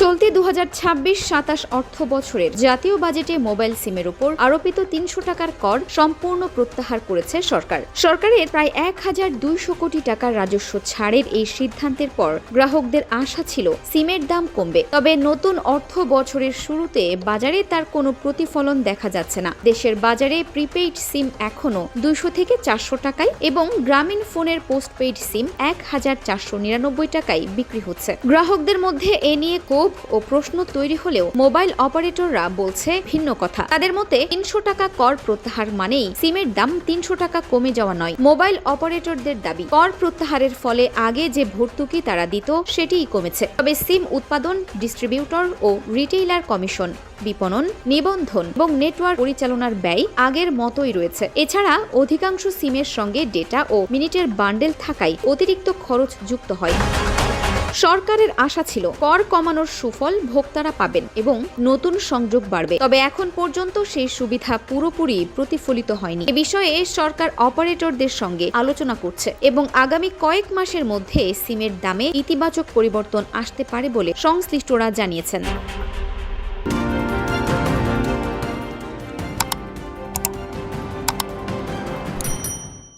চলতি 2026-27 অর্থ বছরের জাতীয় বাজেটে মোবাইল সিমের উপর আরোপিত 300 টাকার কর সম্পূর্ণ প্রত্যাহার করেছে সরকার। সরকারের প্রায় 1200 কোটি টাকার রাজস্ব ছাড়ের এই সিদ্ধান্তের পর গ্রাহকদের আশা ছিল সিমের দাম কমবে। তবে নতুন অর্থ বছরের শুরুতে বাজারে তার কোনো প্রতিফলন দেখা যাচ্ছে না। দেশের বাজারে প্রিপেইড সিম এখনো 200 থেকে 400 টাকায় এবং গ্রামীণ ফোনের পোস্টপেইড সিম 1499 টাকায় বিক্রি হচ্ছে। গ্রাহকদের মধ্যে এ নিয়ে ক্ষোভ ও প্রশ্ন তৈরি হলেও মোবাইল অপারেটররা বলছে ভিন্ন কথা। তাদের মতে 300 টাকা কর প্রত্যাহার মানেই সিমের দাম 300 টাকা কমে যাওয়া নয়। মোবাইল অপারেটরদের দাবি, কর প্রত্যাহারের ফলে আগে যে ভর্তুকি তারা দিত সেটিই কমেছে। তবে সিম উৎপাদন, ডিস্ট্রিবিউটর ও রিটেইলার কমিশন, বিপণন, নিবন্ধন এবং নেটওয়ার্ক পরিচালনার ব্যয় আগের মতোই রয়েছে। এছাড়া অধিকাংশ সিমের সঙ্গে ডেটা ও মিনিটের বান্ডেল থাকায় অতিরিক্ত খরচ যুক্ত হয়। সরকারের আশা ছিল কর কমানোর সুফল ভোক্তারা পাবেন এবং নতুন সংযোগ বাড়বে। তবে এখন পর্যন্ত সেই সুবিধা পুরোপুরি প্রতিফলিত হয়নি। এ বিষয়ে সরকার অপারেটরদের সঙ্গে আলোচনা করছে এবং আগামী কয়েক মাসের মধ্যে সিমের দামে ইতিবাচক পরিবর্তন আসতে পারে বলে সংশ্লিষ্টরা জানিয়েছেন।